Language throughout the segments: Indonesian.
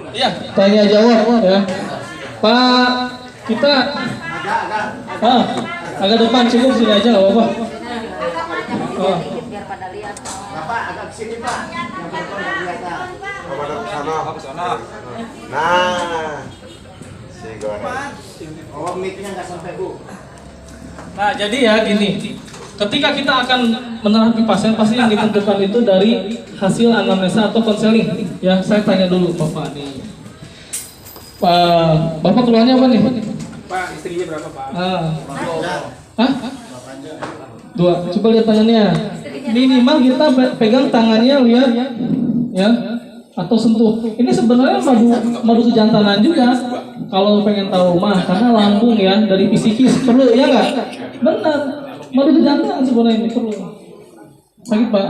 Iya, tanya jawab ya. Pak, kita agak depan cukup sini aja nggak apa-apa. Oh. Biar pada lihat. Bapak agak kesini Pak. Yang berapa kelihatan. Ke sana. Nah, si goreng. Oh, mic-nya nggak sampai Bu. Nah, jadi ya gini. Ketika kita akan menerapi pasien, pasti yang ditentukan itu dari hasil anamnesa atau konseling. Ya, saya tanya dulu Bapak nih. Bapak keluarnya apa nih? Pak, istrinya berapa Pak? Hah? Dua. Coba lihat tangannya. Minimal kita pegang tangannya, lihat ya, atau sentuh. Ini sebenarnya madu kejantanan juga. Kalau pengen tahu mah, karena lambung ya dari psikis perlu ya nggak? Benar. Madu kejantanan sebenarnya ini perlu. Sakit Pak.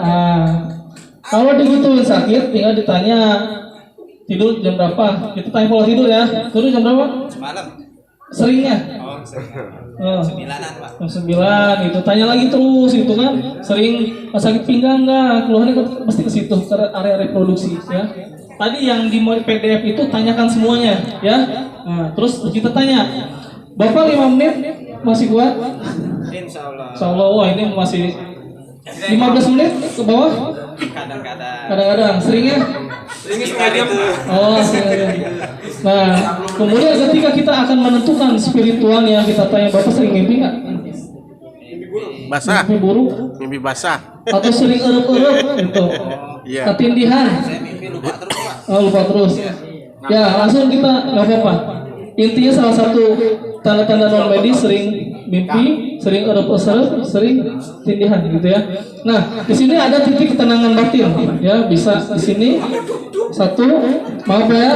Kalau digituin sakit, tinggal ditanya tidur jam berapa. Kita tanya pola tidur ya. Tidur jam berapa? Semalam. Seringnya. Sembilanan Pak. Jam 9 gitu. Tanya lagi terus itu kan. Sering sakit pinggang nggak? Keluhannya pasti ke situ, ke area reproduksi ya. Tadi yang di PDF itu tanyakan semuanya ya. Nah, terus kita tanya, Bapak 5 menit masih kuat? Insya Allah. Insya Allah, wah ini masih 15 menit ke bawah? Kadang-kadang, seringnya? Seringnya setengah jam. Oh, nah, kemudian ketika kita akan menentukan spiritualnya, kita tanya, Bapak sering mimpi nggak? Basah. Mimpi buruk? Mimpi basah. Atau sering erup-erup gitu? Iya. Ketindihan? Saya mimpi lupa terus Pak. Oh, lupa terus. Ya, langsung kita nggak apa-apa. Intinya salah satu tanda-tanda non medis sering mimpi, sering erup-erup, sering tindihan gitu ya. Nah, di sini ada titik ketenangan batin ya, bisa di sini satu, maaf ya.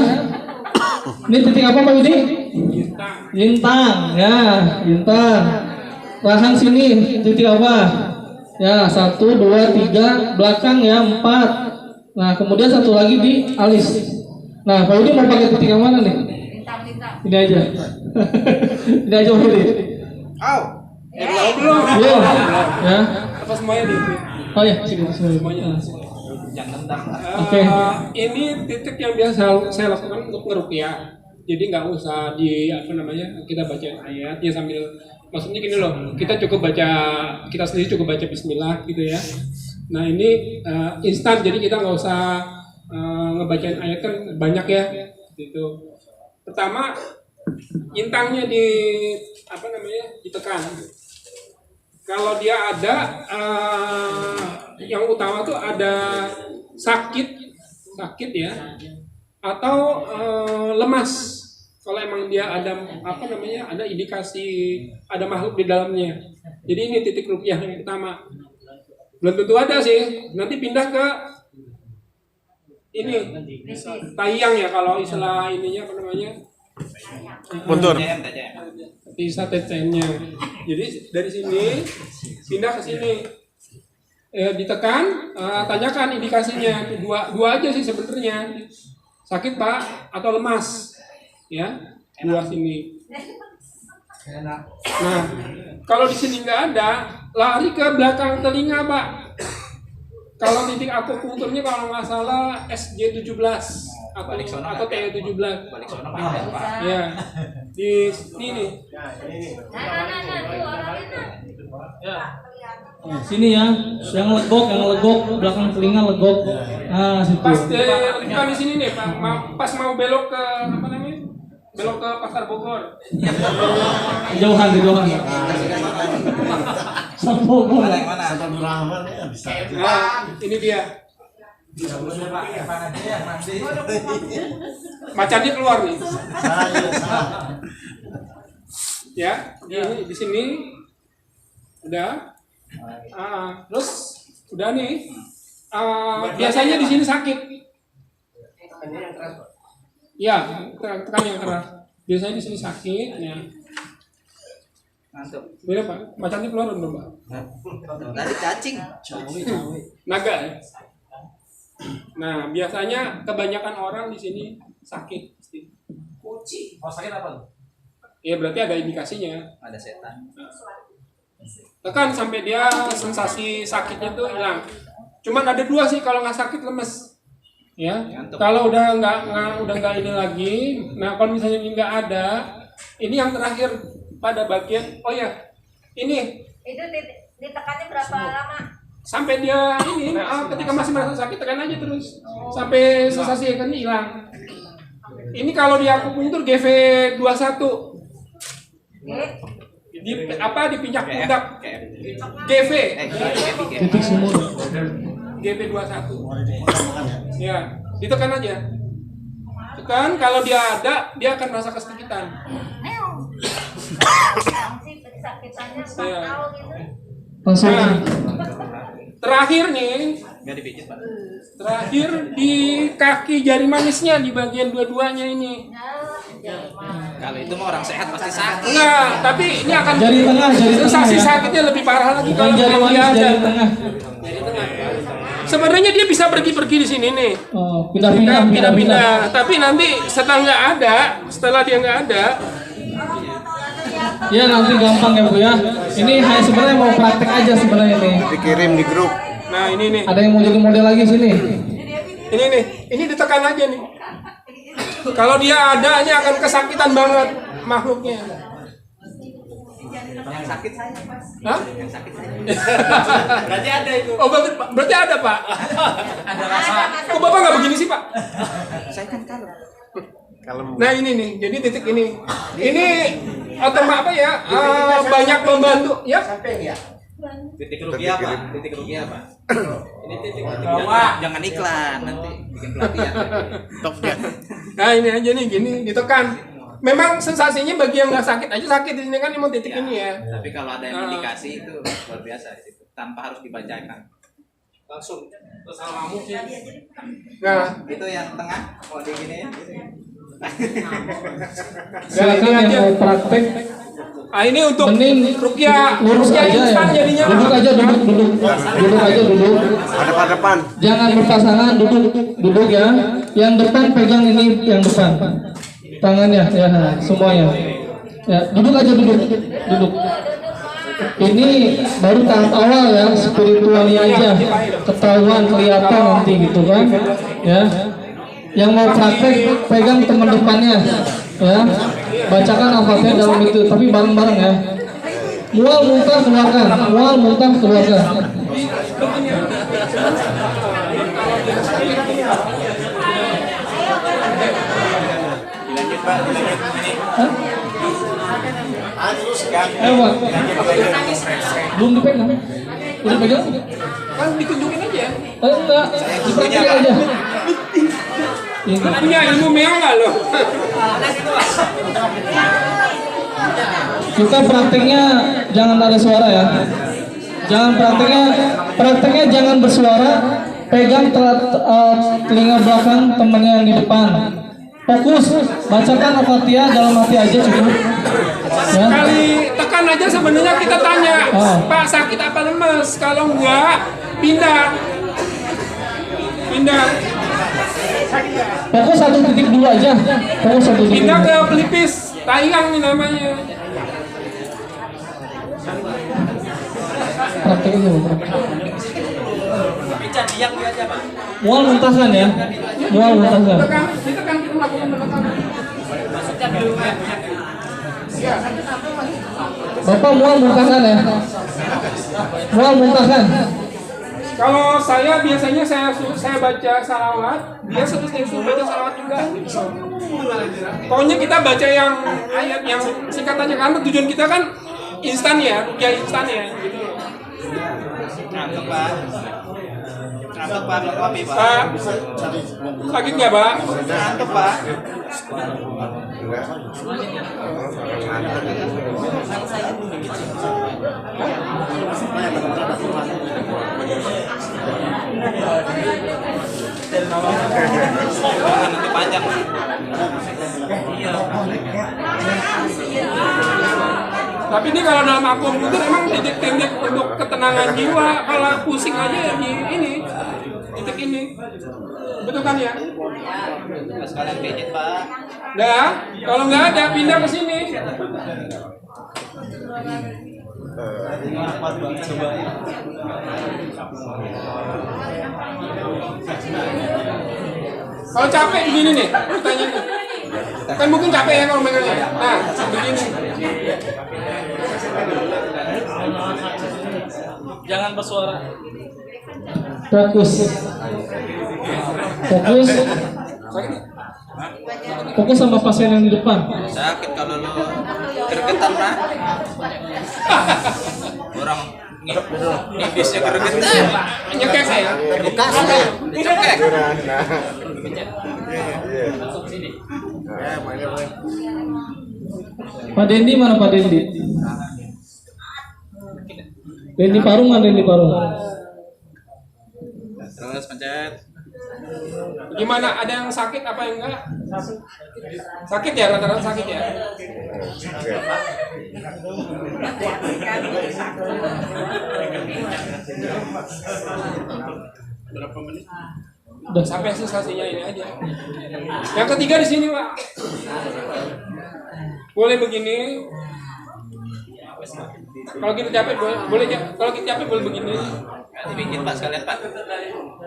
Ini titik apa Pak Yudi? Lintang ya, lintang. Rahang sini titik apa? Ya, 1, 2, 3, belakang ya 4. Nah, kemudian satu lagi di alis. Nah, Pak Yudi mau pakai titik yang mana nih? Ini aja. Ini aja Pak Yudi. Belum. Belum. Ya. Apa semuanya di? Oh ya, sini Semuanya. Oke. Ini titik yang biasa saya lakukan untuk ngeruqyah. Jadi nggak usah kita baca ayat ya sambil, maksudnya gini loh, kita sendiri cukup baca Bismillah gitu ya. Nah ini instan, jadi kita nggak usah ngebacain ayat kan banyak ya gitu. Pertama, intangnya ditekan. Kalau dia ada yang utama tuh ada sakit ya, atau lemas. Kalau emang dia ada ada indikasi ada makhluk di dalamnya. Jadi ini titik ruqyah yang pertama. Belum tentu ada sih. Nanti pindah ke ini tayang ya, kalau istilah ininya Mundur. bisa TCM-nya. Jadi dari sini pindah ke sini. Ditekan, tanyakan indikasinya. Dua aja sih sebenarnya. Sakit Pak atau lemas? Ya, dua sini. Nah, kalau di sini nggak ada, lari ke belakang telinga Pak. Kalau titik akupunkturnya kalau nggak salah SJ17 atau TE17. Balik sono pindah Pak. Ya, di sini nih. Nah, sini ya, yang legok belakang telinga legok. Nah, situ. Pas bukan di sini nih, pas mau belok ke belok ke Pasar Bogor. Kejauhan. Sampai Bogor. Mana? Nah, ini dia. Macannya keluar nih. Ya, di sini udah. Terus udah nih. Biasanya di sini sakit. Ya, tekan yang keras. Biasanya di sini sakit. Ya. Mantap. Boleh Pak, macannya keluar belum Pak? Tadi cacing. Naga ya. Nah, biasanya kebanyakan orang di sini sakit. Kucing. Oh, sakit apa tuh? Ya berarti ada indikasinya. Ada setan. Tekan sampai dia sensasi sakitnya tuh hilang. Cuman ada dua sih, kalau nggak sakit lemes. Ya, kalau udah nggak ini lagi, nah kalau misalnya ini nggak ada, ini yang terakhir pada bagian, oh ya, ini Itu ditekannya berapa lama? sampai dia ini, ketika masih merasa sakit tekan aja terus, sampai sensasi kan hilang. Ini kalau di akupunktur GV21, di pincak pundak, GV, Titik sumur. GV21. Ya, ditekan aja. Tekan, kalau dia ada, dia akan merasa kesakitan. Sakitannya Iya. bakal gitu. Langsung. Nah, terakhir nih, Nggak dipijit, Pak. terakhir di kaki jari manisnya di bagian dua-duanya ini. Kalau itu mah orang sehat pasti sakit. Enggak, tapi ini akan Jari tengah sensasi ya. sakitnya lebih parah lagi Bukan kalau jari memang manis, dia ada. jari tengah. Jari tengah. Sebenarnya dia bisa pergi-pergi di sini nih. Oh, pindah-pindah. Pindah-pindah. Tapi nanti setelah dia nggak ada, Ya nanti gampang ya Bu ya. Ini hanya sebenarnya mau praktek aja sebenarnya nih. Dikirim di grup. nah ini nih, Ada yang mau jadi model lagi sini? ini ditekan aja nih. Kalau dia ada, ini akan kesakitan banget makhluknya. Yang sakit saya. Hah? Yang sakit saya. Berarti ada itu. Oh, berarti ada, Pak. Ada rasa. Kok Bapak nggak begini sih, Pak? Saya kan kalau Nah, ini nih. Jadi titik ini. Ini otomatis apa ya? Banyak membantu, ya. titik rupiah, Pak. Titik rupiah, Pak. Ini titik jangan iklan nanti bikin pelatihan. Top dia. Nah, ini aja nih gini, ditekan. Memang sensasinya bagi yang nggak sakit aja sakit di sini kan emang titik ini ya. Tapi kalau ada yang indikasi itu luar biasa di situ, tanpa harus dibacakan. Langsung tersalah kamu sih. Nah, Itu yang tengah mau diginiin. Silakan yang mau praktek. ini untuk Mending rupiah lurus aja ya. instan jadinya. Duduk aja, duduk aja, duduk. Depan-depan. Jangan berpasangan, duduk ya. Yang depan pegang ini yang depan. Tangannya ya, semuanya. Ya, duduk aja, duduk. Ini baru tahap awal ya, spiritualnya aja. Ketahuan, kelihatan nanti gitu kan. Ya. Yang mau praktek pegang teman depannya. Ya. Bacakan al-fatihah dalam itu, tapi bareng-bareng ya. Mual muntah keluarkan, mual muntah keluarkan. Dilanjut, Pak. Ayo Pak. Belum dipegang? Udah pegang? Kan ditunjukin aja. Enggak, dipraktekin aja. Ini. Punya ilmu meong nggak lo? Kita prakteknya jangan ada suara ya. Jangan prakteknya jangan bersuara. Pegang telinga belakang temannya yang di depan. Fokus, bacakan al-fatihah dalam hati aja cukup. Ya. Sekali tekan aja sebenarnya kita tanya, Pak sakit apa lemes? Kalau enggak, pindah. Fokus 1.2 aja. Fokus 1.2. Pindah ke pelipis, tayang nih namanya. Praktek aja. Bicara diam dia aja, Pak. Mual muntahkan ya. Mual muntahkan. Ditekan kita lakukan penekanan. Bapak mual muntahkan ya. Mual muntahkan. Kalau saya biasanya saya baca salawat, dia suruh baca salawat juga. Pokoknya kita baca yang ayat yang singkat aja karena tujuan kita kan instan ya, rupiah instan ya. Gitu. Ngantuk, Pak. Ngantuk, Pak. Minum kopi, Pak. Pak, sakit nggak Pak? Ngantuk, Pak. Nanti panjang. Tapi ini kalau dalam akupunktur emang titik-titik untuk ketenangan jiwa. Kalau pusing aja ya di ini, titik ini. Betul kan ya? Sekalian pijit, Pak. Nah, kalau nggak ada pindah ke sini. Kalau capek begini nih, tanya nih. Kan mungkin capek ya kalau megangnya. Nah, begini. Jangan bersuara. Fokus. Fokus. Fokus sama pasien yang di depan. Sakit kalau lo gregetan mah. Orang nibisnya gregetan. Nyekek saya. Bekas. Cekek. Pak Dendi mana Pak Dendi? Dendi Parung mana Dendi Parung? Terus pencet. Gimana? Ada yang sakit apa yang enggak? Sakit ya, rata-rata sakit ya. Berapa menit? Udah. Sampai sensasinya ini aja. Yang ketiga di sini, Pak. Boleh begini. Kalau kita capek boleh kalau kita capek boleh begini. Dibikin Pak sekalian Pak.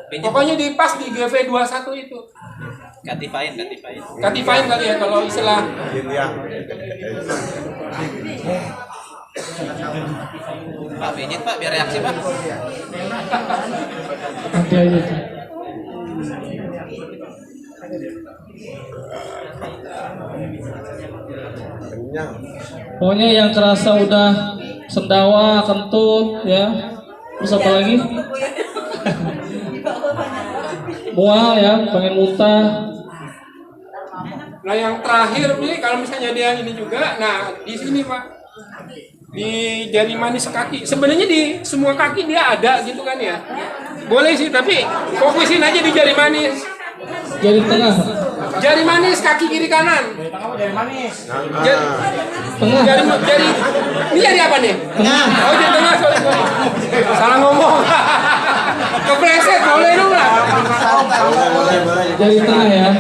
Pijit. Pokoknya di pas di GV21 itu. Katifain. Katifain kali ya kalau istilah. Pak pijit Pak biar reaksi Pak. Nanti aja. Pokoknya yang kerasa udah sendawa, kentut, ya. Terus apa lagi? Mual ya, pengen muntah. Nah yang terakhir nih kalau misalnya dia ini juga, nah di sini Pak, di jari manis kaki. Sebenarnya di semua kaki dia ada gitu kan ya. Boleh sih, tapi fokusin aja di jari manis. Jari tengah. Jari manis kaki kiri kanan. Tengah. Jari ini jari apa nih? Tengah. Oh jari tengah, sorry. Salah ngomong. Kepleset, boleh dong lah. Jari tengah ya.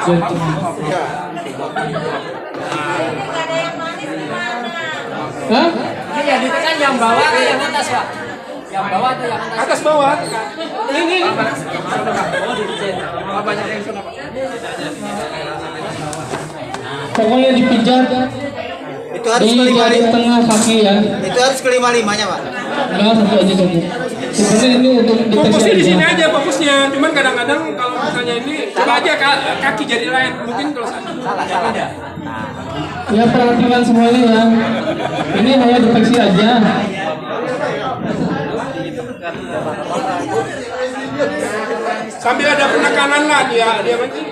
Jari tengah. Nggak ada yang manis gimana? Hah? Ini yang di tengah yang bawah atau yang atas, Pak? Yang bawah atau yang atas? Atas bawah. Ini. Pokoknya dipijat Itu harus di jari tengah kaki ya. Itu harus kelima-limanya, Pak. Enggak, satu aja cukup. Sebenarnya ini untuk Fokusnya di deteksi sini aja. aja fokusnya. Cuman kadang-kadang kalau misalnya ini coba aja kaki jari lain. Mungkin kalau salah. Ya perhatikan semuanya ya. Ini hanya deteksi aja. Sambil ada penekanan lah dia mati.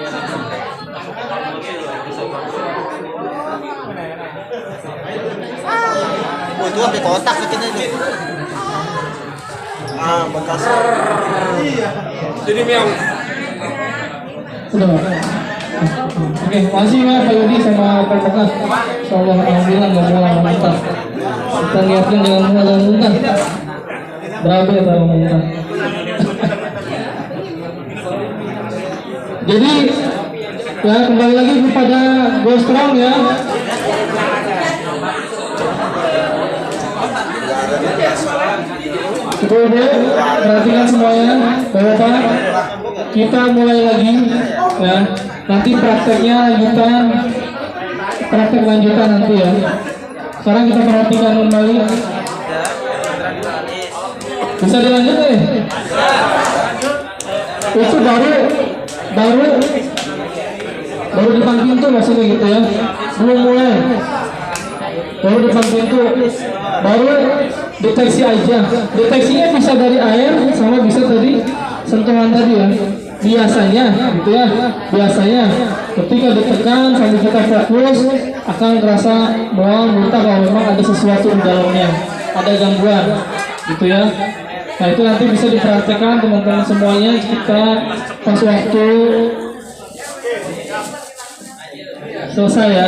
Oh, itu sampai kotak sakitnya itu. Bekas. Jadi meong. Sudah. Oke, makasih ya Pak Yudi sama Pak Bekas. Insyaallah alhamdulillah nggak mual muntah. Kita lihatnya jangan mual muntah. Berapa ya kalau muntah? Jadi ya kembali lagi kepada Go Strong ya. Ibu, perhatikan semuanya, Bapak. Kita mulai lagi ya. Nanti prakteknya praktek lanjutan nanti ya. Sekarang kita perhatikan kembali. Bisa dilanjut nih? Itu baru depan pintu maksudnya gitu ya. Belum mulai. Baru depan pintu. Baru deteksi aja. Deteksinya bisa dari air sama bisa dari sentuhan tadi ya. Biasanya gitu ya. Biasanya ketika ditekan sambil kita fokus akan terasa mual muntah kalau memang ada sesuatu di dalamnya. Ada gangguan gitu ya. Nah itu nanti bisa diperhatikan teman-teman semuanya kita pas waktu selesai ya.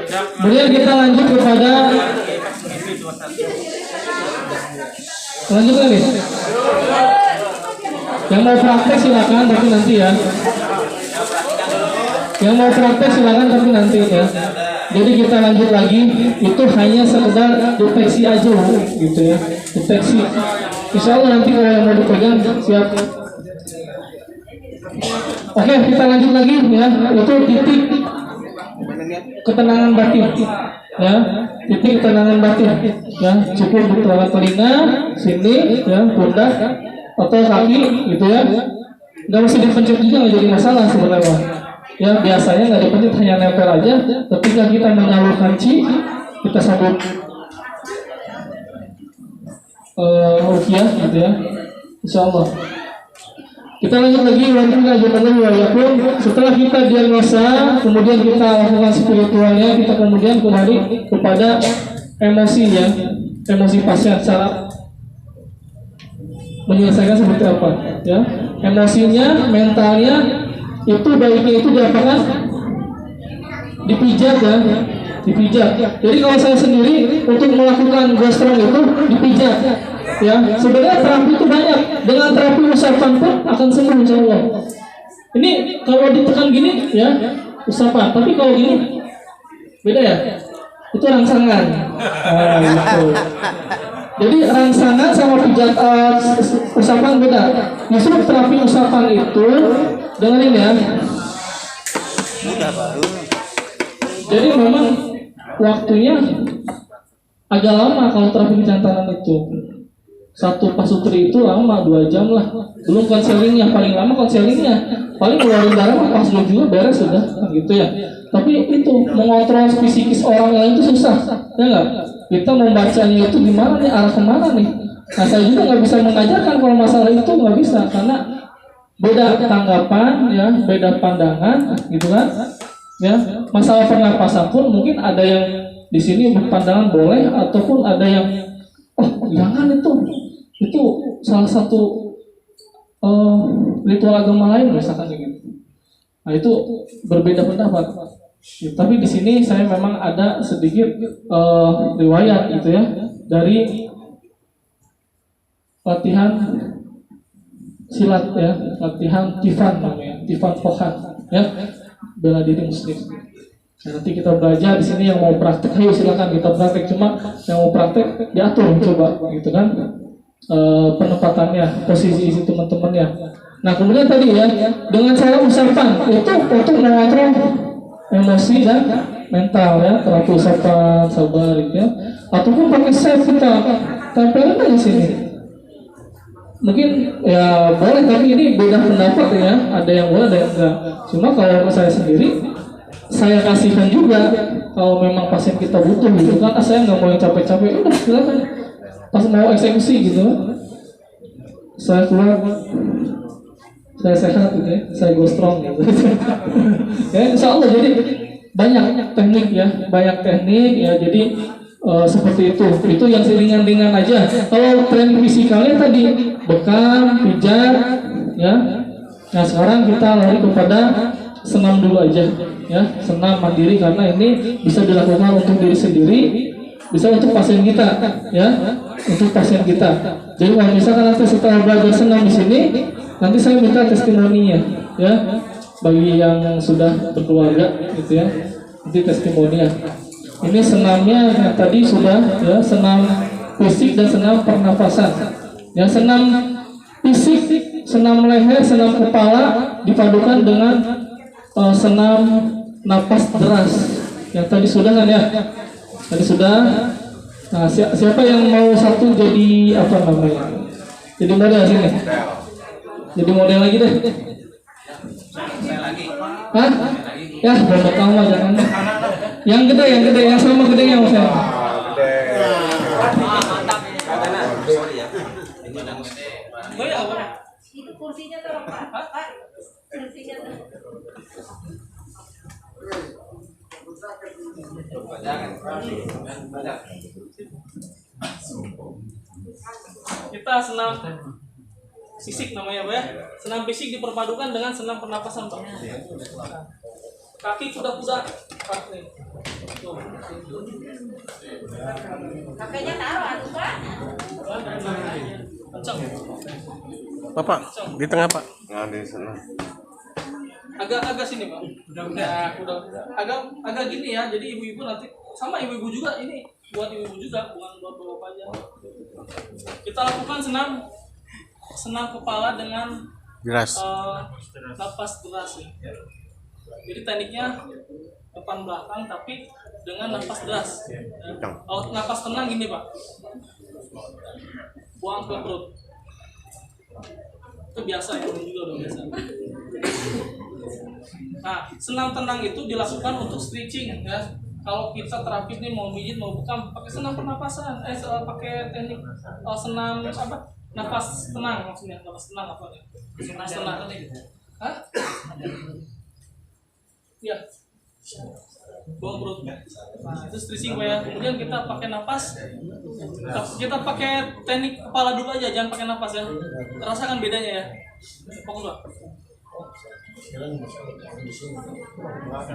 Kemudian kita lanjut kepada lanjut lagi. Yang mau praktek silakan tapi nanti ya. Yang mau praktek silakan tapi nanti ya. Jadi kita lanjut lagi. Itu hanya sekedar deteksi aja gitu ya. Deteksi. Insya Allah nanti kalau yang mau dipegang siap. Oke, kita lanjut lagi ya. Itu titik ketenangan batin. Ya, titik ketenangan batin. Ya, cukup di telapak telinga, sini, ya, pundak atau kaki, gitu ya. Nggak mesti dipencet juga, nggak jadi masalah sebenarnya. Ya, biasanya nggak dipencet, hanya nempel aja. Ketika kita menyalurkan chi, kita sabut rupiah, gitu ya. Insya Allah. Kita lanjut lagi. Setelah kita diagnosa, kemudian kita lakukan spiritualnya, kita kemudian kembali kepada emosi ya, emosi pasien, cara menyelesaikan seperti apa ya. Emosinya, mentalnya itu baiknya itu diapakan? Dipijat ya, dipijat. Jadi kalau saya sendiri untuk melakukan gosrong itu dipijat. Ya, sebenarnya terapi itu banyak. Dengan terapi usapan pun akan sembuh insya Allah. Ini kalau ditekan gini ya usapan, tapi kalau gini beda ya. Itu rangsangan. Gitu. Jadi rangsangan sama pijat usapan beda. Justru terapi usapan itu dengerin ya. Jadi memang waktunya agak lama kalau terapi kejantanan itu. Satu pasutri itu lama 2 jam lah. Belum konselingnya, paling lama konselingnya. Paling keluarin darah pas juga beres sudah, gitu ya. Tapi itu mengontrol psikis orang lain itu susah, ya nggak? Kita membacanya itu gimana nih, arah kemana nih? Nah saya juga nggak bisa mengajarkan kalau masalah itu, nggak bisa karena beda tanggapan, ya, beda pandangan, gitu kan? Ya, masalah pernapasan pun mungkin ada yang di sini berpandangan boleh, ataupun ada yang jangan itu salah satu ritual agama lain misalkan gitu. Nah itu berbeda pendapat. Ya, tapi di sini saya memang ada sedikit riwayat gitu ya dari latihan silat ya, latihan tifan namanya, tifan pohan ya, bela diri muslim. Nah, nanti kita belajar di sini yang mau praktek, ayo silakan kita praktek, cuma yang mau praktek diatur coba gitu kan. Penempatannya, posisi isi teman-temannya. Nah kemudian tadi ya dengan cara usapan itu untuk mengontrol emosi dan mental ya, terapi usapan, sabar gitu ya. Ataupun pakai set kita tempelin aja sini. Mungkin ya boleh, tapi ini beda pendapat ya. Ada yang boleh, ada yang enggak. Cuma kalau saya sendiri, saya kasihkan juga kalau memang pasien kita butuh gitu kan. Saya nggak mau yang capek-capek, udah silakan. Pas mau eksekusi gitu, saya keluar, saya sehat gitu ya, saya go strong gitu. Ya insya Allah. Jadi banyak teknik ya, jadi seperti itu yang ringan-ringan aja. Kalau training fisikalnya tadi bekam, pijat ya. Nah sekarang kita lari kepada senam dulu aja ya, senam mandiri, karena ini bisa dilakukan untuk diri sendiri, bisa untuk pasien kita ya, untuk pasien kita. Jadi kalau misalkan nanti setelah belajar senam di sini, nanti saya minta testimoninya ya, bagi yang sudah berkeluarga gitu ya, nanti testimoninya. Ini senamnya yang tadi sudah ya, senam fisik dan senam pernafasan ya. Senam fisik, senam leher, senam kepala dipadukan dengan senam napas deras yang tadi sudah kan ya. Tadi sudah. Nah, siapa yang mau satu jadi apa namanya? Jadi model sini. Jadi model lagi deh. Hah? Ya, bodoh kamu jangan. Yang gede, yang sama gedenya maksudnya. Itu kursinya tuh Pak. Kursinya tuh. Kita senam fisik namanya Pak ya. Senam fisik diperpadukan dengan senam pernapasan Pak. Kaki kuda-kuda. Kakeknya taruh atuh Pak. Kencang. Bapak di tengah Pak. Agak sini Pak. Udah. Agak gini ya. Jadi ibu-ibu nanti sama ibu-ibu juga, ini buat ibu-ibu juga, bukan buat bapak aja. Kita lakukan senam kepala dengan Deras. napas deras ya. Jadi tekniknya depan belakang tapi dengan napas deras. Ya. Kalau napas tenang gini Pak, buang ke perut. Itu biasa ya, ini juga udah biasa. Nah, senam tenang itu dilakukan untuk stretching ya. Kalau kita terapi ini mau mijit mau bukan pakai senam pernapasan, pakai teknik senam apa? Napas tenang maksudnya, napas tenang apa ya? Napas tenang. Hah? Iya. Buang perut. Nah, itu stretching Pak ya. Kemudian kita pakai napas. Kita pakai teknik kepala dulu aja, jangan pakai napas ya. Rasakan bedanya ya. Fokus Pak.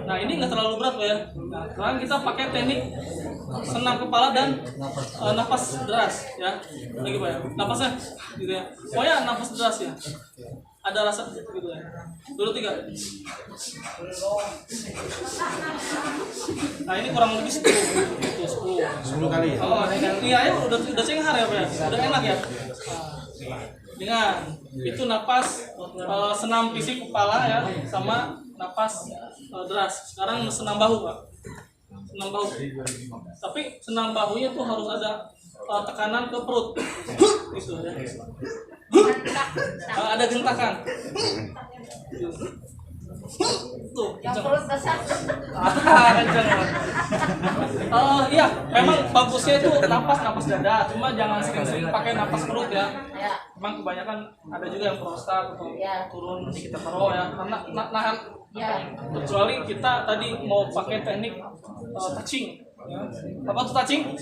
Nah ini nggak terlalu berat Pak ya. Nah sekarang kita pakai teknik senam kepala dan napas deras ya. Lagi Pak ya. Napasnya gitu ya. Pokoknya napas deras ya. Ada rasa gitu ya. Dulu 3. Nah ini kurang lebih 10 gitu, 10 kali. Oh ini iya ya udah cenghar ya Pak ya. Udah enak ya. Dengan itu napas senam fisik kepala ya sama napas deras. Sekarang senam bahu Pak. Senam bahu. Tapi senam bahunya tuh harus ada tekanan ke perut. Gitu ya. Ada gentakan. Tuh, Yang perut besar. Iya, memang bagusnya itu napas dada, cuma jangan sering-sering pakai napas perut ya. Ya. Memang kebanyakan ada juga yang prostat atau Ya. turun kita taruh ya, karena nahan. Ya. Kecuali kita tadi mau pakai teknik touching. Ya. Apa tuh touching?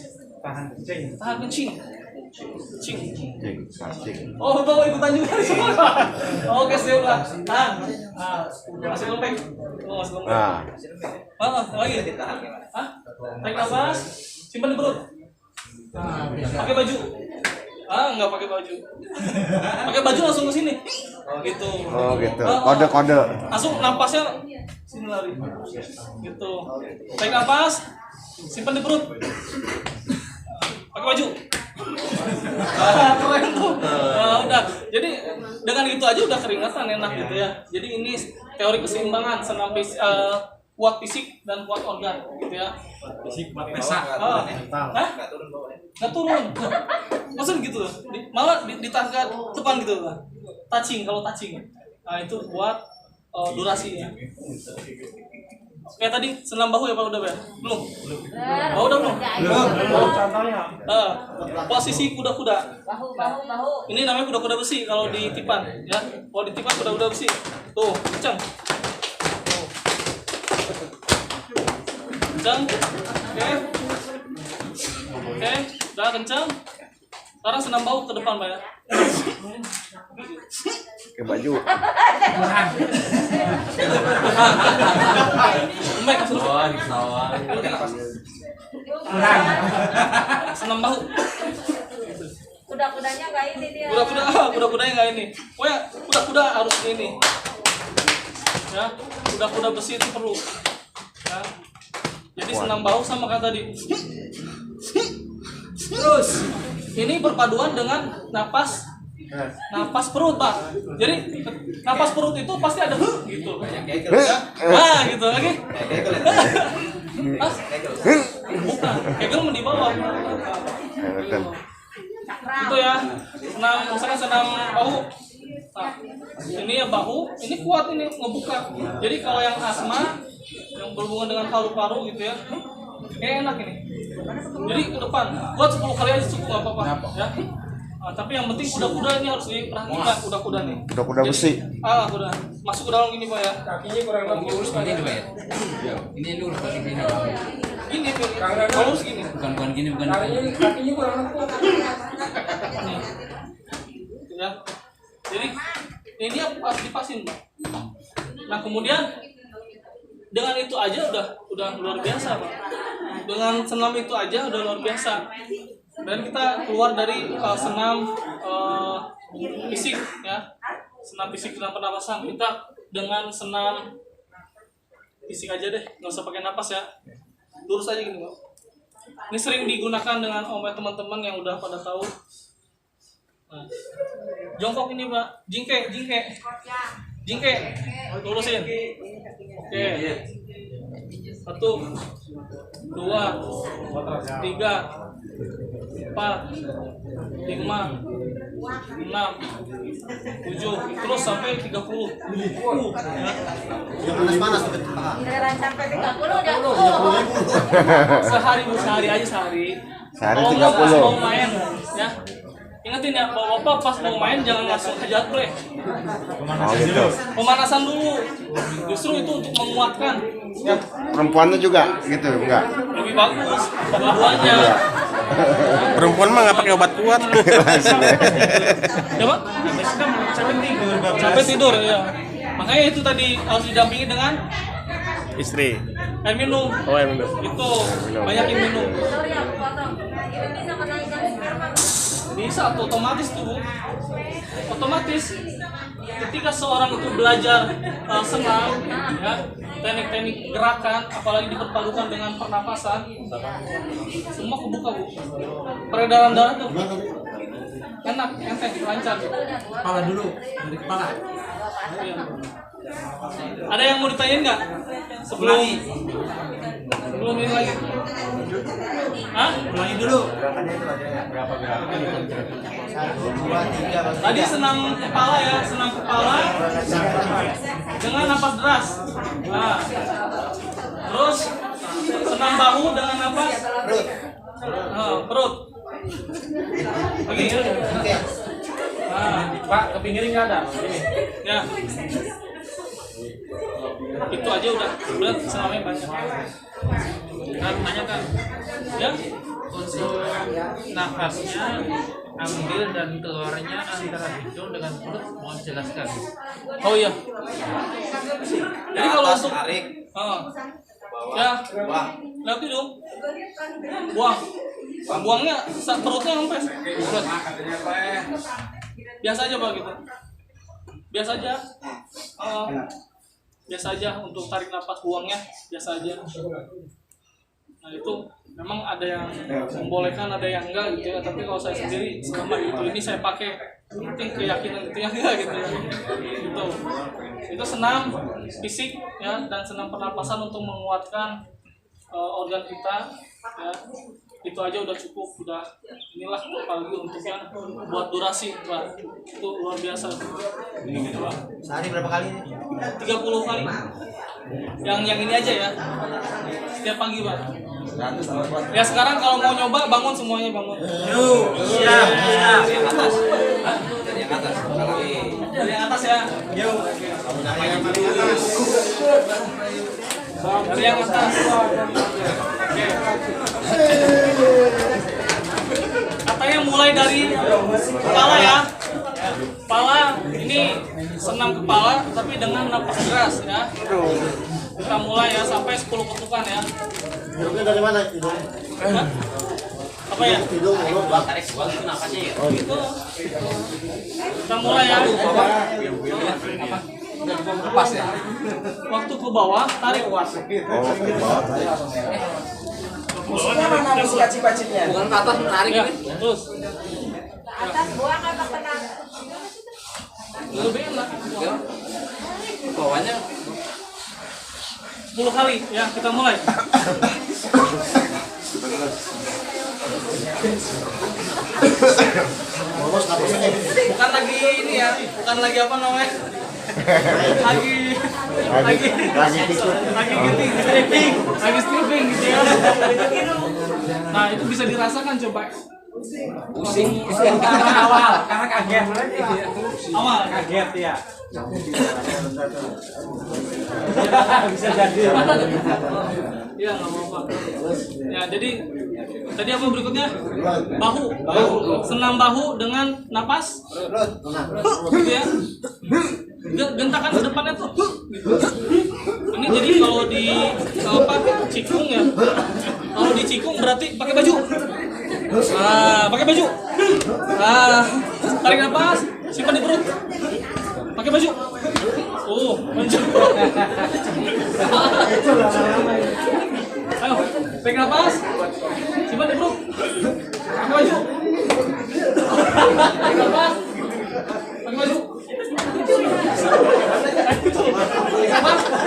Tahan kencing. Oh, bawa ikutan juga di sana. Oke, siap lah. Tahan. Masih lembek. Masih lembek. Lagi. Hah? Tarik nafas. Simpan di perut. Pakai baju. Nggak pakai baju. Pakai baju langsung ke sini. Gitu. Oh gitu. Kode-kode. Langsung napasnya sini lari. Gitu. Tarik nafas. Simpan di perut. Pakai baju. Keren tuh. Udah. Jadi dengan gitu aja udah keringatan enak gitu ya. Jadi ini teori keseimbangan senam kuat fisik dan kuat organ gitu ya. Fisik kuat pesak. Nggak turun. Maksud gitu. Malah di tangga depan gitu lah. Touching kalau touching. Nah itu buat durasinya. Kayak tadi senam bahu ya Pak udah ya? Belum? Oh udah belum? Contohnya. Posisi kuda-kuda. Bahu. Ini namanya kuda-kuda besi kalau di tipan ya. Kalau di tipan kuda-kuda besi. Tuh, kencang. Tuh. Kencang. Oke, udah kencang. Sekarang senam bahu ke depan Pak ya. Pakai baju. Lembek senam bahu. Kuda-kudanya nggak ini dia. Kuda-kudanya nggak ini. Pokoknya kuda-kuda harus ini. Ya, kuda-kuda besi itu perlu. Ya. Jadi senam bahu sama kayak tadi. Terus ini berpaduan dengan napas perut Pak. Jadi napas perut itu pasti ada gitu. Gitu lagi. Bukan, kegel di bawah. Itu ya. Misalnya senam bahu. Nah, ini ya bahu, ini kuat ini ngebuka. Jadi kalau yang asma yang berhubungan dengan paru-paru gitu ya. Enak ini. Jadi ke depan, buat 10 kali aja cukup nggak apa-apa ya. Tapi yang penting kuda-kuda ini harus diperhatikan kuda-kuda nih. Kuda-kuda besi. Kuda. Masuk ke dalam gini Pak ya. Kakinya kurang lebih lurus Pak. Ini lurus pakai sini. Ini kalau lurus gini. Bukan gini, bukan. Kakinya kurang lebih. Ya. Jadi ini harus dipasin Pak. Nah kemudian dengan itu aja udah luar biasa Pak. Dengan senam itu aja udah luar biasa. Dan kita keluar dari senam fisik ya. Senam fisik dengan pernapasan. Kita dengan senam fisik aja deh, nggak usah pakai napas ya. Lurus aja gini Pak. Ini sering digunakan dengan oleh teman-teman yang udah pada tahu. Nah, Jongkok ini Pak. Jingke. Lurusin. Oke. 1, 2, 3, 4, 5, 6, 7, terus sampai 30. Panas-panas tuh paha. Beneran sampai 30 udah. Sehari aja. Sehari Kalau nggak pas 30. mau main, ya. Ingetin ya, bapak pas mau main jangan langsung hajar play. Oh gitu. Pemanasan dulu. Justru itu untuk menguatkan. Perempuannya juga gitu, enggak? Lebih bagus dua-duanya. Perempuan mah nggak pakai obat kuat. Coba sampai tidur ya. Makanya itu tadi harus didampingi dengan Istri. air minum. Oh, yang benar. Itu banyakin minum. Sorry aku potong. Ini bisa menaikkan sperma. Bisa tuh, otomatis tuh. Otomatis ketika seorang itu belajar senam ya, teknik-teknik gerakan apalagi diperpadukan dengan pernapasan, semua kebuka Bu. Peredaran darah tuh enak, enteng, lancar. Kepala dulu, dari kepala. Iya. Ada yang mau ditanyain nggak sebelum ini lagi? Hah? Ulangi dulu. Tadi senam kepala ya, senam kepala dengan napas deras. Nah, terus senam bahu dengan napas perut. Lagi. Nah, Pak, ke pinggir nggak ada. Ini. ya. Itu aja udah senamnya banyak. Kan tanyakan. Ya. Untuk nafasnya ambil dan keluarnya antara hidung dengan mulut mau dijelaskan. Oh iya. Jadi kalau untuk tarik, ya, lewat hidung, buang. Buangnya perutnya sampai mulut. Biasa aja Pak gitu. Biasa aja. Biasa aja untuk tarik nafas, buangnya biasa aja. Nah itu memang ada yang membolehkan, ada yang enggak gitu ya. Tapi kalau saya sendiri selama ini saya pakai, penting keyakinan itu yang enggak gitu ya. Gitu. Itu senam fisik ya, dan senam pernapasan untuk menguatkan organ kita ya. Itu aja udah cukup, udah inilah apalagi untuk yang buat durasi Pak. Itu luar biasa. Gitu, Pak. sehari berapa kali ini? 30 kali. Yang ini aja ya. Setiap pagi, Pak. Ya sekarang kalau mau nyoba bangun semuanya bangun. Siap. Yang atas. Dari yang atas. Dari atas ya. Dari yang atas. Oke. Katanya mulai dari kepala ya. Kepala ini senam kepala tapi dengan napas keras ya. Kita mulai ya sampai 10 ketukan ya. Hidungnya dari mana? Hidung? Hah? Apa ya? Hidung, mulut, Bang. Tarik sebuah itu nafasnya ya. Gitu. Kita mulai ya. Lepas ya. Waktu ke bawah tarik. Oh, ke bawah. Bukan ke atas menarik Ya, ini. terus. Atas buang apa kena? Lebih enak. Bawahnya 10 kali ya, kita mulai. Bukan lagi ini ya, bukan lagi apa namanya? Lagi stripping gitu ya. Nah, itu bisa dirasakan coba. pusing karena awal, karena kaget. Awal Kaget ya. Bisa jadi. Iya, nggak apa-apa. Ya, jadi tadi apa berikutnya? Bahu. Senam bahu dengan napas. Gitu ya. Gentakan ke depannya tuh. Gitu. Ini jadi kalau di cikung ya. Kalau di cikung berarti pakai baju. Pakai baju. Tarik napas, simpan di perut. Pakai baju. Baju. Ayo, tarik napas, simpan di perut. Pakai baju. Tarik napas.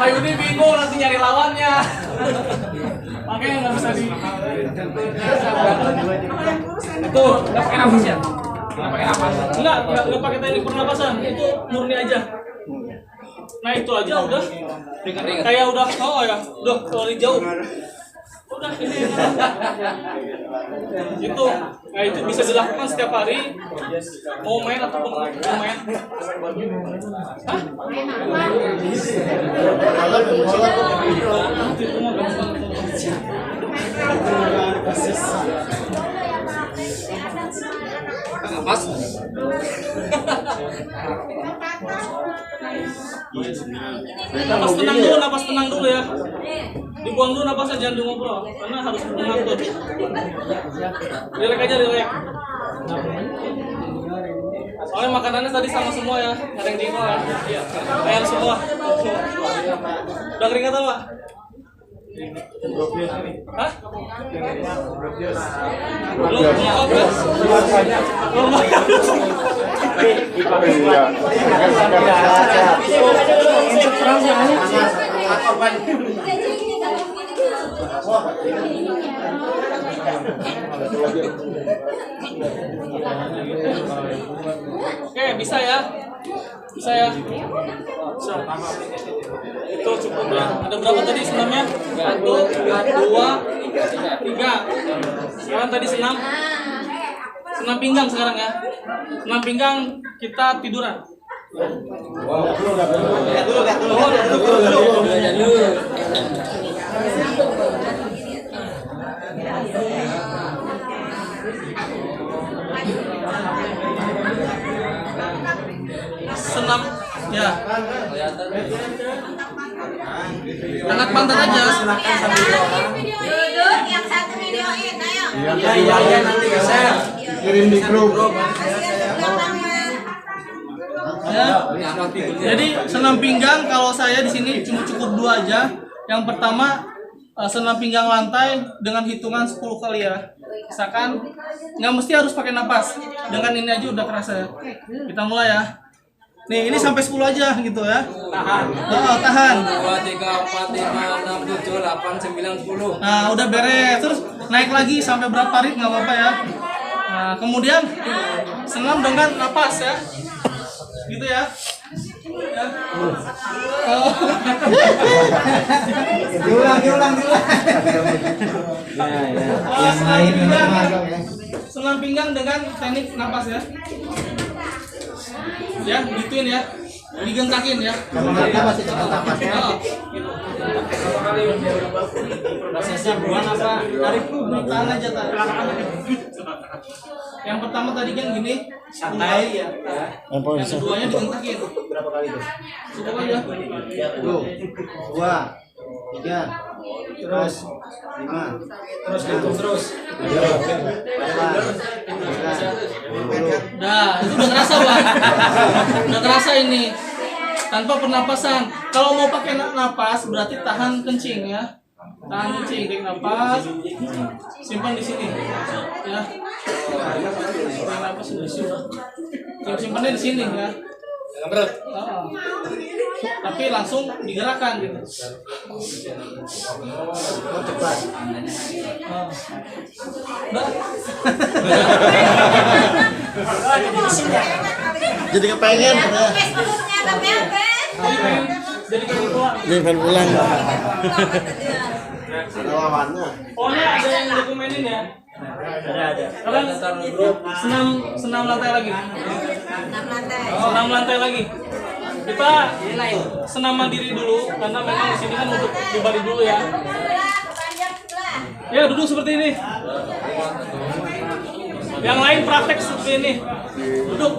Pak Yudi bingung nanti nyari lawannya. Makanya nggak bisa di. Itu nggak pakai nafas ya? Nggak pakai nafas. Nggak pakai teknik pernapasan. Itu murni aja. Nah itu aja udah. Kayak udah ya, udah keluar jauh. Udah ini. Itu, nah itu bisa dilakukan setiap hari. Mau main ataupun mau main. Hah? Nafas. Napas tenang dulu ya. Dibuang dulu napasnya, jangan di ngobrol karena harus mengatur. Rilek aja, rilek. Soalnya makanannya tadi sama semua ya, ada yang diingat ya. Iya, air semua. Udah keringat apa? Hah? Belum obat. Oke, bisa ya? Bisa ya? Bisa. Itu cukup ya. Ada berapa tadi senamnya? 1, 2, 3. Sekarang tadi senam pinggang sekarang ya. Senam pinggang kita tiduran. Senam ya. Angkat pantat aja. Duduk, yang satu videoin, ayo. Iya nanti share. Kirim di grup. Ya. Jadi senam pinggang kalau saya di sini cuma cukup 2 aja. Yang pertama senam pinggang lantai dengan hitungan 10 kali ya. Misalkan nggak mesti harus pakai napas. Dengan ini aja udah kerasa ya. Kita mulai ya. Nih, ini sampai 10 aja gitu ya. Tahan. Tahan. 2, 3, 4, 5, 6, 7, 8, 9, 10. Nah, udah beres. Terus naik lagi sampai berapa rit nggak apa-apa ya. Nah, kemudian senam dengan napas ya. Gitu ya. Ya. Oh. Diulang. Senam pinggang dengan teknik napas ya. Ya, gituin ya. Digentakin ya. Masih napas ya. Gitu. Prosesnya bukan apa? Tarik dulu, tahan aja tarik. Yang pertama tadi kan gini, santai ya. Yang keduanya digentakin. Berapa kali itu? Cukup aja. 1, 2, 3, terus 5, Terus hitung terus. 8, 9, 10. Nah, itu udah terasa Bang. Udah terasa ini. Tanpa pernapasan. Kalau mau pakai napas berarti tahan kencing ya. Tahan kencing, tarik napas. Simpan di sini. Ya. Tarik napas di sini. Simpannya di sini ya. Jangan berat. Oh. Tapi langsung digerakkan gitu. Oh, cepat. Oh. Udah. Jadi kepengen. Jadi kayak pulang. Ini pengen pulang. Lawannya. Pokoknya ada yang dokumenin ya. Ada. Kalian senam lantai lagi. Senam lantai lagi. Kita senam mandiri dulu karena memang di sini kan untuk pribadi dulu ya. Ya duduk seperti ini. Yang lain praktek seperti ini. Duduk.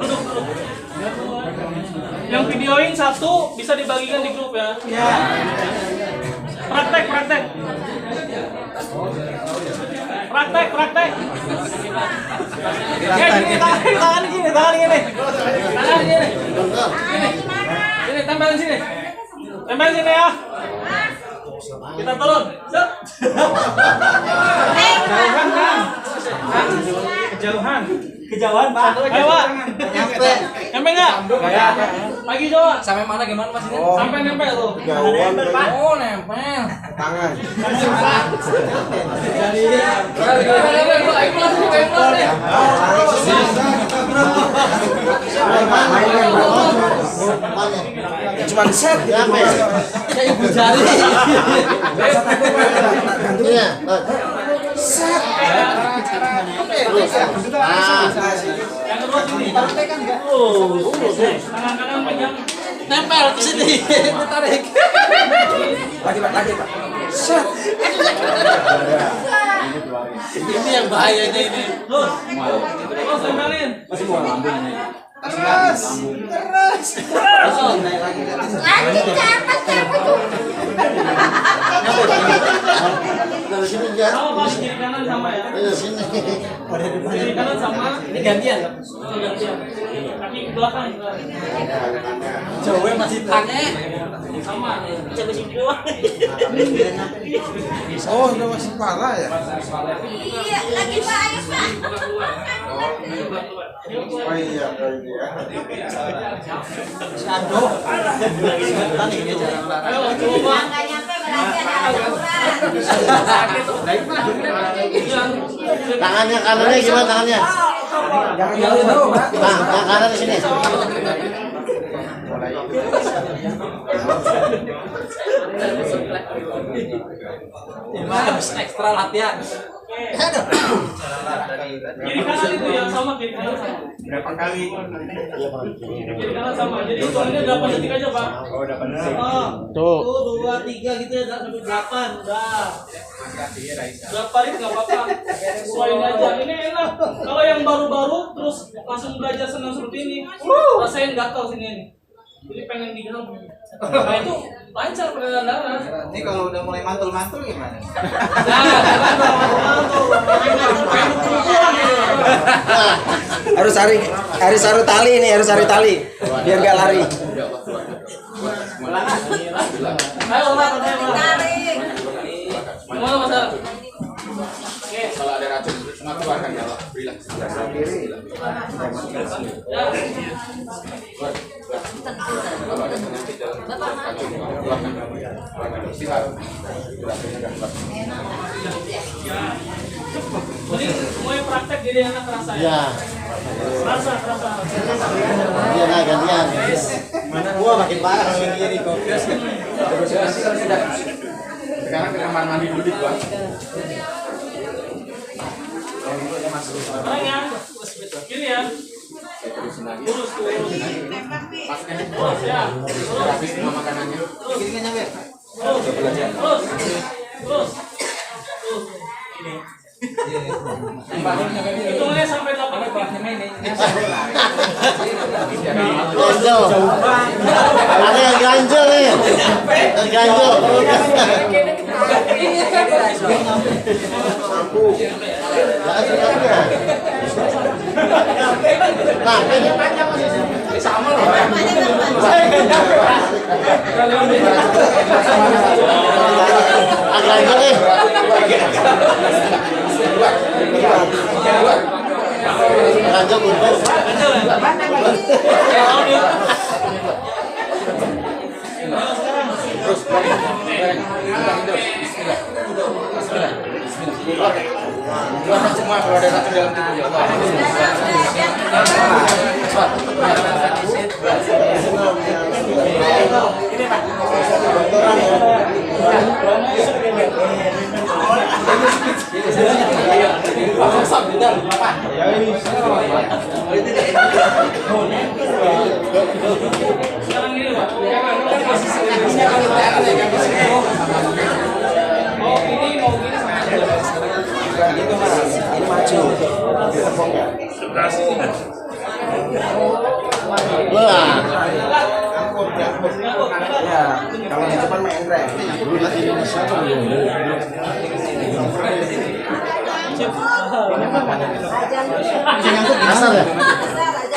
Yang videoin satu bisa dibagikan di grup ya. Praktek. Ya gini, tangan gini. Ini tempelin sini ya. Kita turun. Set. Kejauhan, Pak. Ayo, Pak. Nyampe enggak? Lagi coba. Sampai mana gimana Mas ini? Sampai nempel tuh. Oh, nempel. Tangan. Cuma set ya, Kayak ibu jari. Iya, set. Yang kedua sini. Tangan kanan pegang. Nempel ke sini. Tarik. Lagi Pak. Set. Ini yang bahayanya ini. Terus tempelin. Masih mau lambung nih. Terus. Sama Pak, kiri kanan sama ya. Kiri kanan sama. Ini gantian. Kaki ke belakang. Jauhnya masih pakai. Sama. Coba sini doang. Oh, udah masih parah ya? Iya, lagi baik, Pak. Oh iya, Aduh. Ayo coba. Nggak nyampe berarti ada ukuran. Tangannya kanannya gimana tangannya? Nah, yang kanan di sini. Harus ekstra latihan. Kiri kanan itu yang sama, kiri kanan sama. berapa kali? Kiri kanan sama. Jadi hitungannya 8 detik aja, Pak. Oh, 8 detik. Tuh. 1, 2, 3 gitu ya, sampai 8. Udah. Berapa ini nggak apa-apa. Sesuaiin aja. Ini enak. Kalau yang baru-baru terus langsung belajar senam seperti ini, rasain gatal sini ini. Jadi pengen digenang. Nah itu lancar peredaran darah. Ini kalau udah mulai mantul-mantul gimana? Harus cari tali nih, harus cari tali biar nggak lari. Ayo, tarik. Gimana Mas? Oke. Kalau ada racun semua keluarkan kalau berilah. Kalau ada penyakit dalam racun keluarkan. Istirahat. Jadi semuanya praktek jadi enak kerasa ya. Iya. Kerasa. Iya, nah gantian. Mana gua makin parah kalau yang kiri kok. Sekarang ke kamar mandi dulu di gua. Sekarang ya. Kiri ya. Lurus. Masukkan Terus ya. habis semua makanannya. Kirinya nyampe. Terus. Hitungnya sampai 8 detik. Ganjel. Ada yang ganjel nih. Keluarkan semua kalau ada racun dalam tubuh ya Allah. Ini maju. Ya, kalau di depan main rem. Asar ya?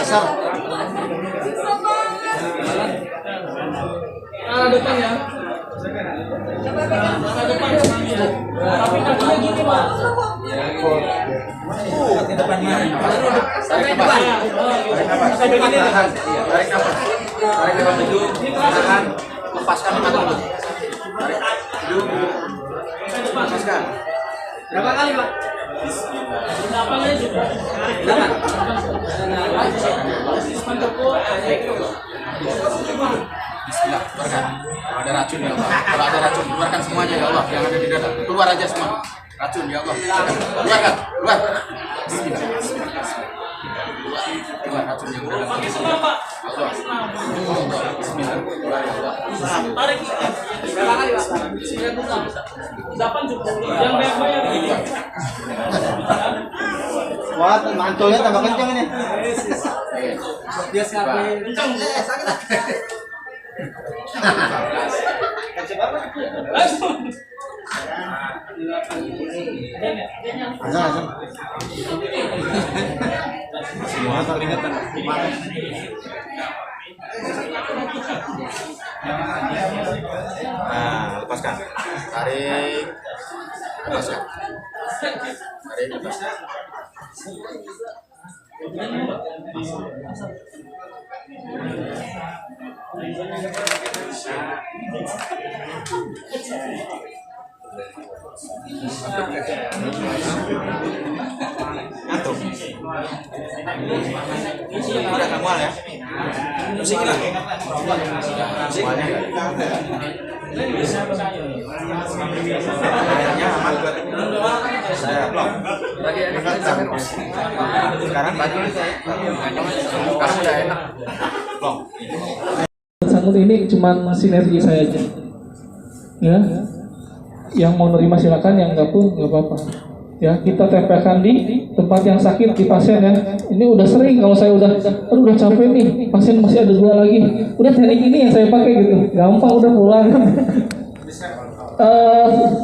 Asar. Depan ya. Depan. Tapi kakinya gini, Pak. Di depan mana? Tarik nafas. Tarik nafas. Tarik nafas. Tarik nafas dulu. Tahan. Lepaskan nafas dulu. Tarik. Duduk. Lepaskan. Berapa kali, Pak? Bismillah, keluarkan. Kalau ada racun ya Allah. Kalau ada racun, keluarkan semuanya ya Allah. Yang ada di dada. Keluar aja semua. Racun ya Allah. Keluarkan. Keluar. Bismillah. Keluar racun yang ada dalam tubuh. Allah. Bismillah. Keluar ya Allah. Tarik. Berapa kali, Pak? 8 cukup. Yang banyak-banyak ini. Wah, mantulnya tambah kencang ini. Dia sampai Kencang. Sakit. Nah, lepaskan. Tarik. Lepaskan. Tarik, lepaskan. Ngantuk. Udah kamu ya. Musik lah. Semuanya. Airnya aman buat saya blok. Sekarang baju sekarang udah enak. Blok. Sanggut ini cuma sinergi saya aja. Ya. Yang mau nerima silakan, yang enggak pun enggak apa-apa. Ya, kita tempelkan di tempat yang sakit di pasien ya. Ini udah sering kalau saya udah capek nih, pasien masih ada 2 lagi. Udah teknik ini yang saya pakai gitu. Gampang, udah pulang.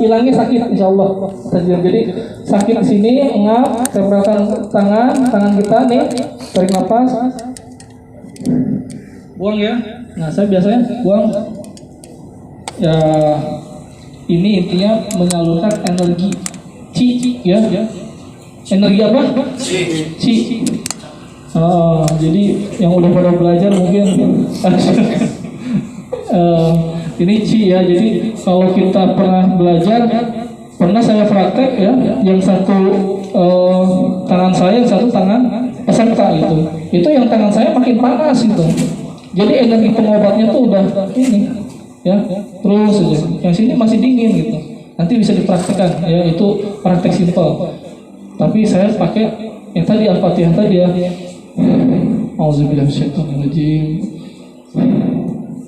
Hilangnya sakit insyaallah. Jadi sakit di sini, engap, tempelkan tangan kita nih, tarik nafas. Buang ya. Nah, saya biasanya buang. Ya, ini intinya menyalurkan energi Ci ya. Energi apa? Ci. Oh, jadi yang udah pada belajar mungkin ini Ci ya. Jadi kalau kita pernah belajar, pernah saya praktek ya, yang satu tangan saya, yang satu tangan peserta gitu. Itu yang tangan saya makin panas gitu. Jadi energi pengobatnya tuh udah ini ya, terus aja. Yang sini masih dingin gitu. Nanti bisa dipraktikkan ya, itu praktek simpel. Tapi saya pakai yang tadi Al-Fatihah tadi ya. Auzubillahi minasyaitonirrajim.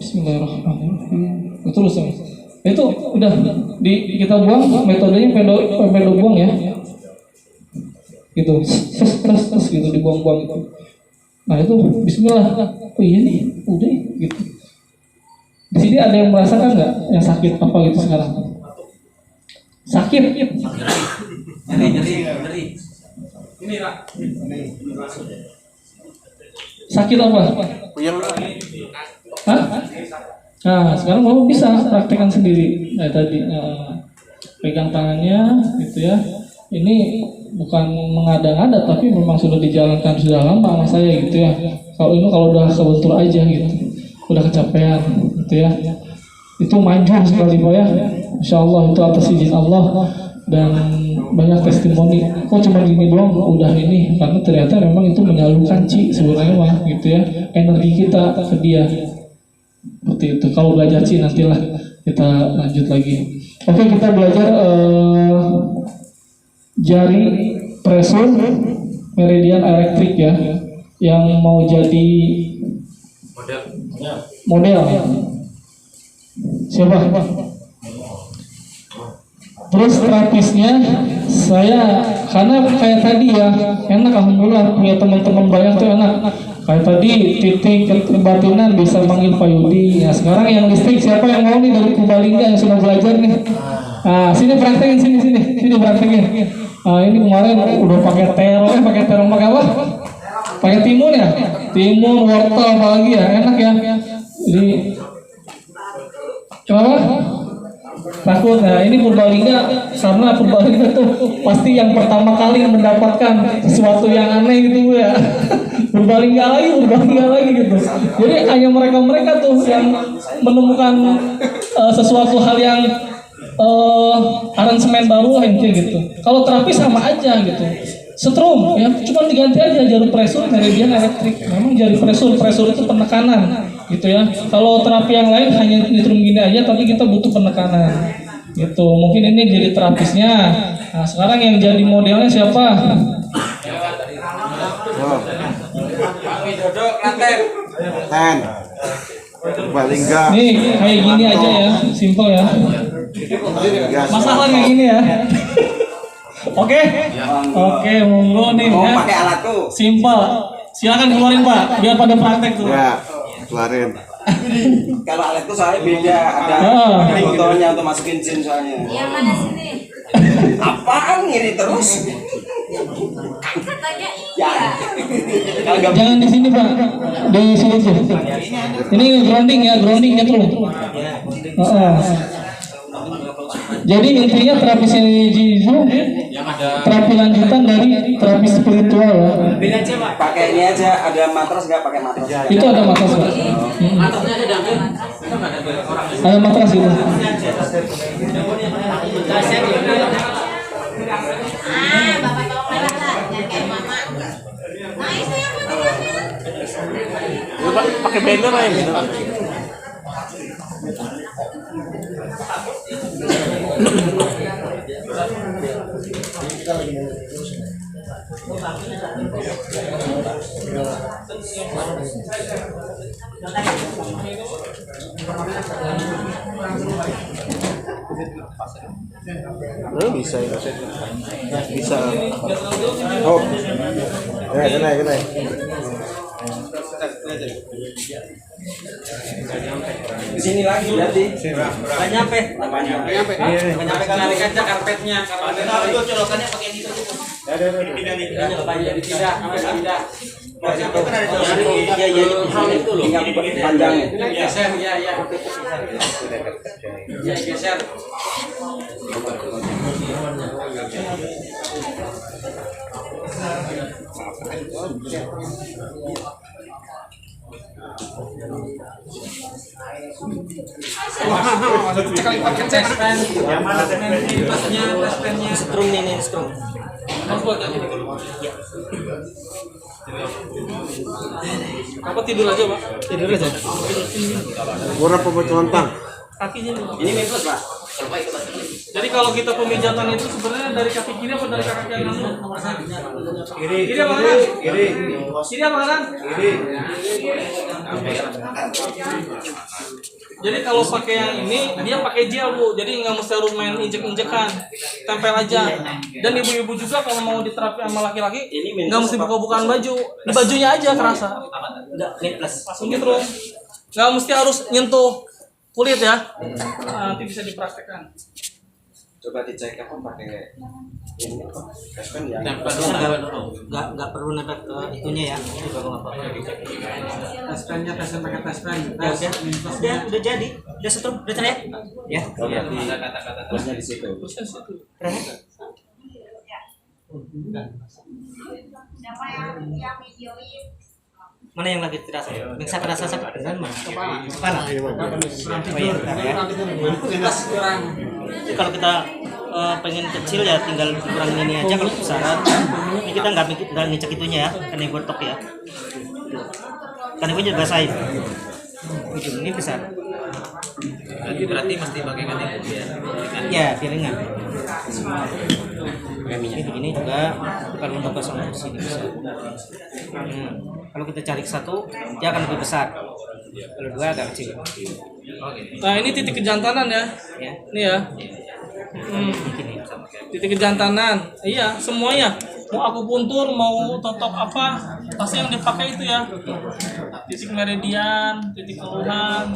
Bismillahirrahmanirrahim. Terus ya. Itu udah kita buang, metodenya pedo buang ya. Gitu. Terus gitu dibuang-buang gitu. Nah itu bismillah. Oh iya nih, udah gitu. Di sini ada yang merasakan nggak yang sakit apa gitu sekarang? Sakit? Nyeri. Ini lah. Sakit apa? Puyeng. Hah? Nah, sekarang kamu bisa praktekkan sendiri. Tadi pegang tangannya, gitu ya. Ini bukan mengada-ngada, tapi memang sudah dijalankan sudah lama sama saya, gitu ya. Kalau udah kebentur aja, gitu, udah kecapean, gitu ya. Itu manjur sekali Pak ya. Insya Allah itu atas izin Allah dan banyak testimoni. Kok cuma gini doang udah ini, karena ternyata memang itu menyalurkan sebenarnya mah, gitu ya, energi kita ke dia. Seperti itu. Kalau belajar nantilah kita lanjut lagi. Oke, kita belajar jari pressure meridian elektrik ya, yang mau jadi model. Siapa? Terus terapisnya saya karena kayak tadi ya enak, alhamdulillah punya teman-teman banyak tuh enak. Kayak tadi titik kebatinan bisa manggil Pak Yudi. Ya sekarang yang listrik siapa yang mau nih dari Purbalingga yang sudah belajar nih? Nah sini praktekin sini praktekin. Ini kemarin udah pakai terong pakai apa? Pakai timun ya? Timun, wortel apalagi ya, enak ya. Jadi kenapa? Takut. Nah ini Purbalingga, karena Purbalingga tuh pasti yang pertama kali mendapatkan sesuatu yang aneh gitu ya. Purbalingga lagi gitu. Jadi hanya mereka tuh yang menemukan sesuatu hal yang aransemen baru intinya gitu. Kalau terapi sama aja gitu. Setrum ya, cuma diganti aja jarum pressure meridian elektrik. Memang jarum pressure itu penekanan gitu ya. Kalau terapi yang lain hanya nyetrum gini aja, tapi kita butuh penekanan gitu. Mungkin ini jadi terapisnya. Nah sekarang yang jadi modelnya siapa? Dodo Klaten. Purbalingga. Nih kayak gini aja ya, simple ya. Masalah kayak gini ya. Oke, monggo nih ya. Pakai alatku. Simple. Silakan keluarin Pak, biar pada praktek tuh. Ya, keluarin. Kalau alatku soalnya beda, ada motornya untuk masukin jin soalnya. Yang mana sini? Apaan ngiri terus? Katanya iya. Jangan di sini Pak, di sini tuh. Ini groundingnya tuh. Jadi intinya terapi Jiu terapi lanjutan dari terapi spiritual ya. Pakai ini aja, ada matras nggak pakai matras? Itu ada matras Pak. Matrasnya ada dampil. Ada matras itu. Bapak tolong lewat lah, jangan kayak mama. Nah itu yang Pakai banner aja gitu. Bisa ya. Bisa. Oh. Ya, kena. Di sini lagi berarti. Nggak nyampe tarik aja karpetnya. Karpetnya itu colokannya pakai ini saja. Tidak. Iya, itu loh. Yang panjang. Geser, ya. Geser. Yang mana tespennya? Strum ini strum. Apa tidur aja Pak? Tidur aja. Murah pembecontang. Kakinya nih. Ini minus Pak. Jadi kalau kita pemijatan itu sebenarnya dari kaki kiri apa dari kaki kanan? Kiri apa kanan? Kiri apa kanan? Jadi kalau pakai yang ini dia pakai gel Bu, jadi nggak mesti harus main injek-injekan, tempel aja. Dan ibu-ibu juga kalau mau diterapi sama laki-laki nggak mesti buka-bukaan baju, di bajunya aja kerasa. Langsung gitu, nggak mesti harus nyentuh kulit ya. Nanti bisa dipraktekkan. Coba dicek apa pakai ini kaspen ya. Nggak perlu nempel ke itunya ya. Coba nggak apa-apa. Kaspennya kaspen pakai kaspen. Udah jadi. Udah setrum, udah cerai. Ya. Ada kata-kata terusnya di situ. Siapa yang videoin? Mana yang lagi terasa? Yang saya terasa kan mana? Kepala. Oh iya, bentar ya. Kalau kita pengen kecil ya tinggal kurangin ini aja. Kalau besaran ini kita nggak ngecek itunya ya, karena botok ya. Karena gue juga basahin. Ujung ini besar. Berarti mesti pakai kating biar Ya, piringan. Ini begini juga kalau untuk pasang di sini bisa. Kalau kita cari satu, dia akan lebih besar. Kalau dua agak kecil. Nah, ini titik kejantanan ya. Ya. Ini ya. Titik kejantanan. Iya, semuanya. Mau akupuntur, mau totok apa, pasti yang dipakai itu ya. Titik meridian, titik keluhan.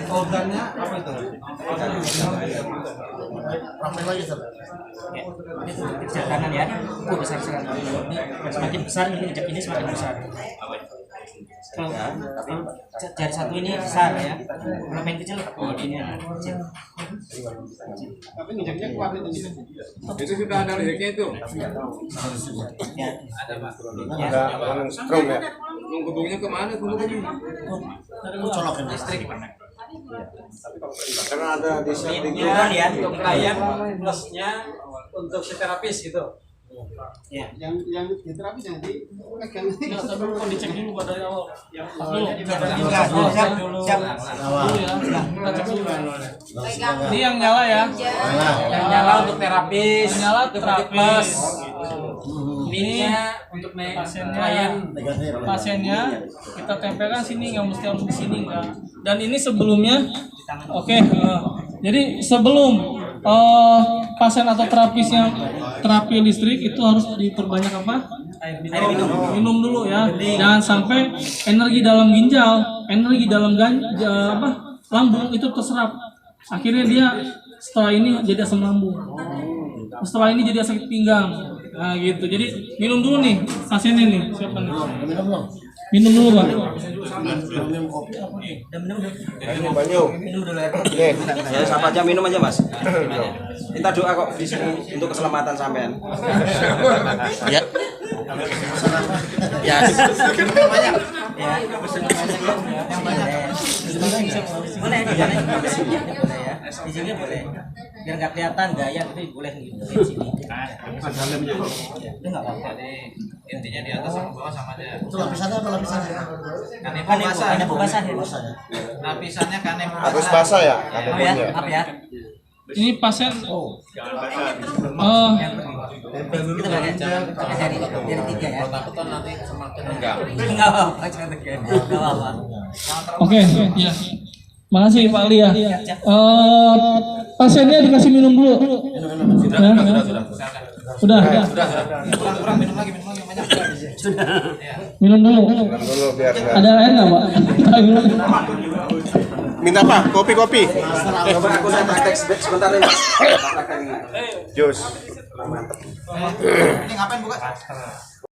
Organnya apa itu? Ini titik kanan ya. Itu besar sekali. Semakin besar ini injak ini semakin besar. Kalau jari satu ini besar ya. Kalau main kecil, ini kecil. Tapi nginjaknya kuat itu. Itu sudah ada lihatnya itu. Ya. Ada yang strong ya. Menghubungnya kemana? Colokin listrik. Karena ada di setting. Ya. Untuk klien plusnya untuk si terapis gitu. Ya. Yang terapis yang di pegang. Ya, tapi mau dicek dulu pada awal. Siap. Dulu ya. Kita cek dulu. Pegang. Ini yang nyala ya. Yang nyala untuk terapis. Yang nyala terapis. Ini untuk Pasiennya kita tempelkan sini, nggak mesti harus di sini enggak. Dan ini sebelumnya, oke. Jadi sebelum pasien atau terapis yang terapi listrik itu harus diperbanyak apa? Minum dulu ya. Jangan sampai energi dalam ginjal, energi dalam lambung itu terserap. Akhirnya dia setelah ini jadi asam lambung. Setelah ini jadi sakit pinggang. Nah gitu. Jadi minum dulu nih pasiennya nih. Siapa nih? Minum dulu Pak. Minum dulu ya. Ya, siapa aja minum aja mas. Kita doa kok di sini untuk keselamatan sampean. Ya. Ya. Banyak. Ya. Yang banyak. Boleh di sini. Boleh ya. Di sini boleh. Biar nggak kelihatan gaya tapi boleh gitu di sini. Itu nggak apa-apa. intinya di atas sama bawah sama aja. Itu lapisannya apa lapisannya? Kanebo basah. Kanebo basah ya. Lapisannya kanebo Harus basah ya? Oh ya, maaf ya. Ini pasien. Kita pakai jari 3 ya. Takut nanti semakin enggak. Enggak apa-apa, enggak apa-apa. Oke, ya. Makasih Pak Ali ya. Pasiennya dikasih minum dulu. Sudah. Kurang minum lagi banyak. Minum dulu. Dulu biar nggak. Ada air nggak Pak? Minta apa? Kopi. Coba aku saya praktek sebentar nih mas. Jus. Ini ngapain buka?